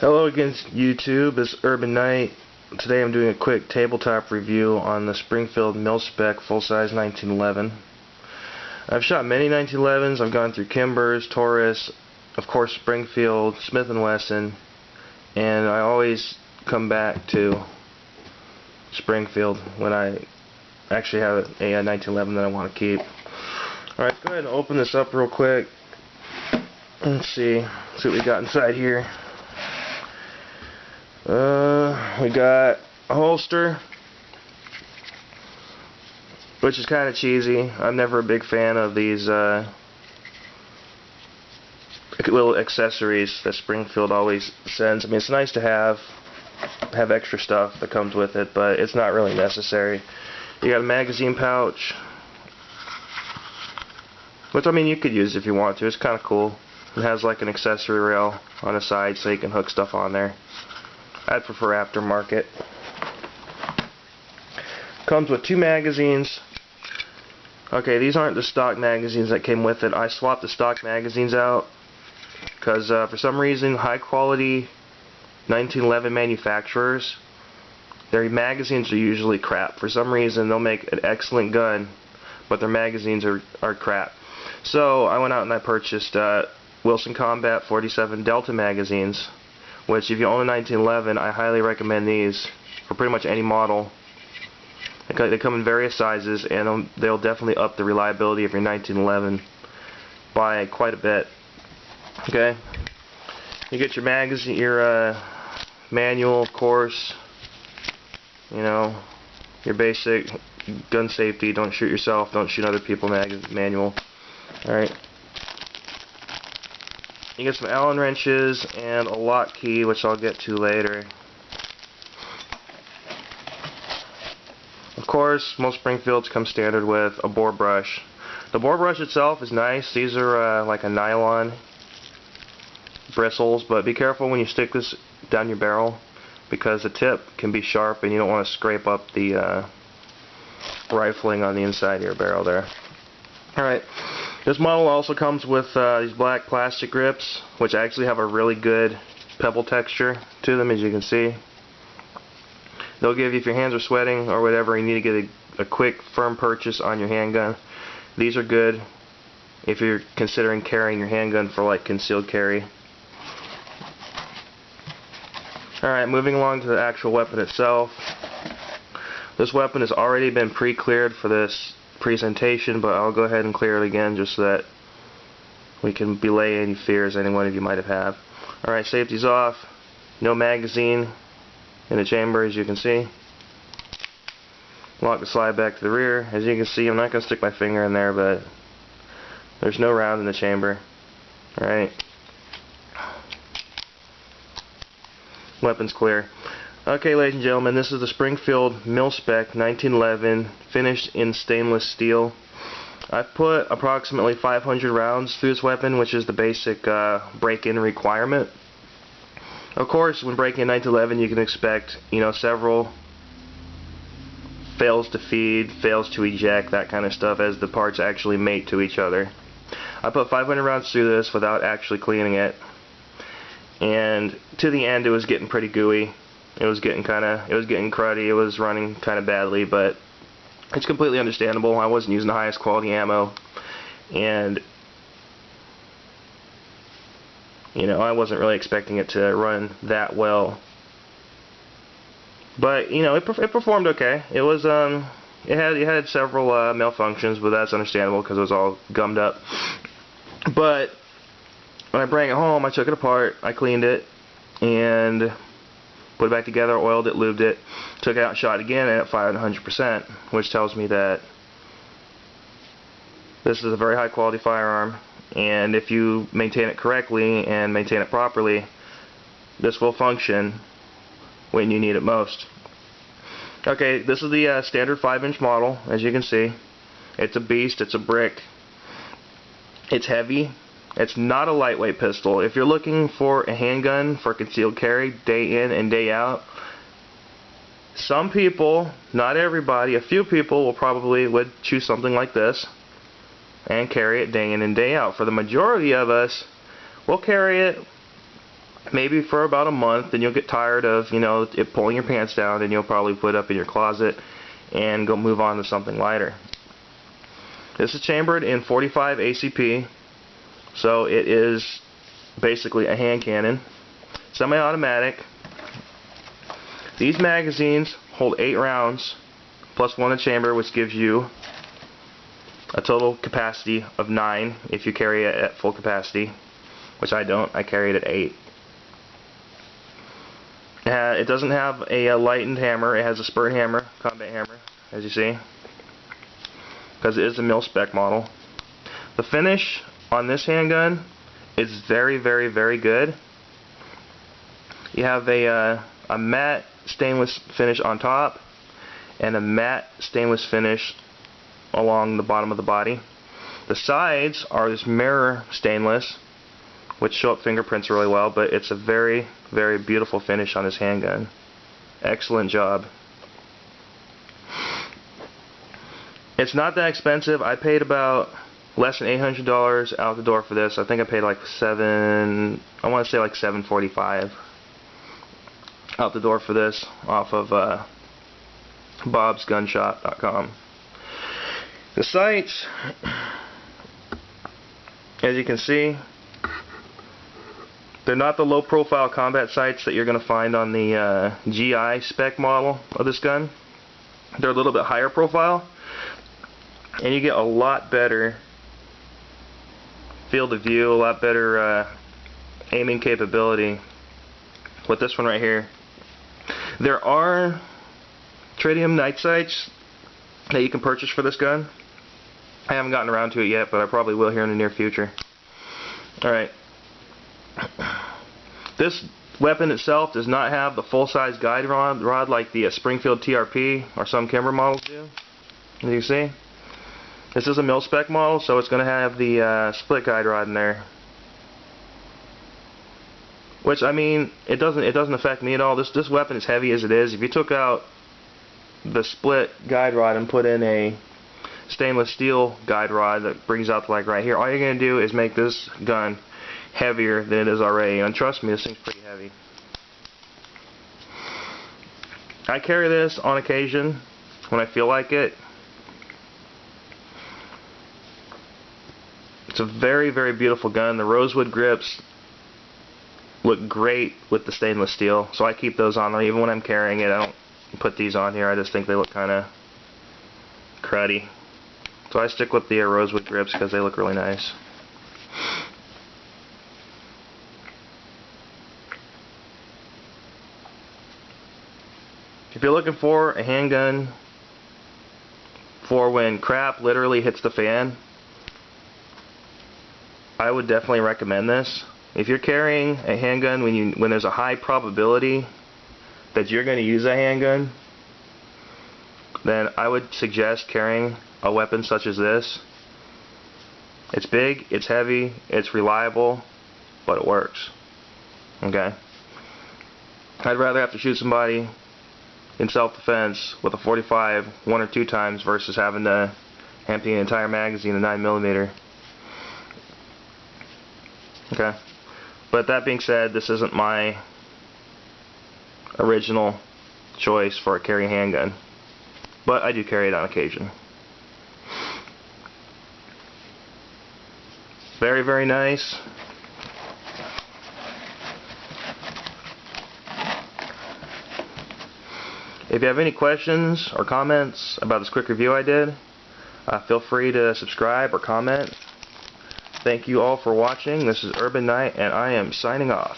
Hello again, YouTube. It's Urban Knight. Today I'm doing a quick tabletop review on the Springfield Milspec full-size 1911. I've shot many 1911s. I've gone through Kimbers, Taurus, of course Springfield, Smith & Wesson, and I always come back to Springfield when I actually have a 1911 that I want to keep. Alright, go ahead and open this up real quick. Let's see what we got inside here. We got a holster, which is kind of cheesy. I'm never a big fan of these little accessories that Springfield always sends. I mean, it's nice to have extra stuff that comes with it, but it's not really necessary. You got a magazine pouch, which I mean you could use if you want to. It's kind of cool. It has like an accessory rail on the side so you can hook stuff on there. I'd prefer aftermarket. Comes with two magazines. Okay, these aren't the stock magazines that came with it. I swapped the stock magazines out because for some reason high quality 1911 manufacturers, their magazines are usually crap. For some reason they'll make an excellent gun, but their magazines are crap. So I went out and I purchased Wilson Combat 47 Delta magazines, which if you own a 1911, I highly recommend these for pretty much any model. They come in various sizes, and they'll definitely up the reliability of your 1911 by quite a bit. Okay, you get your magazine, your manual, of course. You know, your basic gun safety: don't shoot yourself, don't shoot other people. Manual. All right. You get some Allen wrenches and a lock key, which I'll get to later. Of course, most Springfields come standard with a bore brush. The bore brush itself is nice. These are like a nylon bristles, but be careful when you stick this down your barrel because the tip can be sharp and you don't want to scrape up the rifling on the inside of your barrel there. Alright. This model also comes with these black plastic grips, which actually have a really good pebble texture to them, as you can see. They'll give you, if your hands are sweating or whatever, you need to get a quick, firm purchase on your handgun. These are good if you're considering carrying your handgun for like concealed carry. Alright, moving along to the actual weapon itself. This weapon has already been pre-cleared for this presentation, but I'll go ahead and clear it again just so that we can belay any fears any one of you might have had. Alright, safety's off. No magazine in the chamber, as you can see. Lock the slide back to the rear. As you can see, I'm not going to stick my finger in there, but there's no round in the chamber. Alright. Weapon's clear. Okay, ladies and gentlemen, this is the Springfield Milspec 1911 finished in stainless steel. I've put approximately 500 rounds through this weapon, which is the basic break-in requirement. Of course, when breaking a 1911, you can expect, several fails to feed, fails to eject, that kind of stuff, as the parts actually mate to each other. I put 500 rounds through this without actually cleaning it, and to the end, it was getting pretty gooey. It was getting cruddy. It was running kind of badly, but it's completely understandable. I wasn't using the highest quality ammo, and I wasn't really expecting it to run that well. But it performed okay. It was it had several malfunctions, but that's understandable because it was all gummed up. But when I brought it home, I took it apart, I cleaned it, and put it back together, oiled it, lubed it, took it out and shot it again, and it fired 100%, which tells me that this is a very high quality firearm, and if you maintain it correctly and maintain it properly, this will function when you need it most. Okay, this is the standard 5-inch model, as you can see. It's a beast, it's a brick. It's heavy. It's not a lightweight pistol. If you're looking for a handgun for concealed carry day in and day out, some people, not everybody, a few people would choose something like this and carry it day in and day out. For the majority of us, we'll carry it maybe for about a month, then you'll get tired of, you know, it pulling your pants down, and you'll probably put it up in your closet and go move on to something lighter. This is chambered in 45 ACP, so it is basically a hand cannon, semi-automatic. These magazines hold 8 rounds plus 1 in chamber, which gives you a total capacity of 9 if you carry it at full capacity, which I don't. I carry it at 8. It doesn't have a lightened hammer. It has a spurt hammer, combat hammer, as you see, because it is a mil-spec model. The finish on this handgun is very, very, very good. You have a matte stainless finish on top and a matte stainless finish along the bottom of the body. The sides are this mirror stainless, which show up fingerprints really well, but it's a very, very beautiful finish on this handgun. Excellent job. It's not that expensive. I paid about less than $800 out the door for this. I think I paid like $745 out the door for this off of bobsgunshop.com. The sights, as you can see, they're not the low profile combat sights that you're going to find on the GI spec model of this gun. They're a little bit higher profile, and you get a lot better field of view, a lot better aiming capability with this one right here. There are tritium night sights that you can purchase for this gun. I haven't gotten around to it yet, but I probably will here in the near future. Alright. This weapon itself does not have the full-size guide rod like the Springfield TRP or some Kimber models do. As you can see, this is a mil-spec model, so it's going to have the split guide rod in there. Which, I mean, it doesn't affect me at all. This weapon is heavy as it is. If you took out the split guide rod and put in a stainless steel guide rod that brings out to like right here, all you're going to do is make this gun heavier than it is already. And trust me, this thing's pretty heavy. I carry this on occasion when I feel like it. It's a very, very beautiful gun. The rosewood grips look great with the stainless steel, so I keep those on. Even when I'm carrying it, I don't put these on here. I just think they look kind of cruddy. So I stick with the rosewood grips because they look really nice. If you're looking for a handgun for when crap literally hits the fan, I would definitely recommend this. If you're carrying a handgun when there's a high probability that you're going to use a handgun, then I would suggest carrying a weapon such as this. It's big, it's heavy, it's reliable, but it works. Okay? I'd rather have to shoot somebody in self-defense with a 45 1 or 2 times versus having to empty an entire magazine of 9mm. Okay? But that being said, this isn't my original choice for a carry handgun, but I do carry it on occasion. Very, very nice. If you have any questions or comments about this quick review I did, feel free to subscribe or comment. Thank you all for watching. This is Urban Knight, and I am signing off.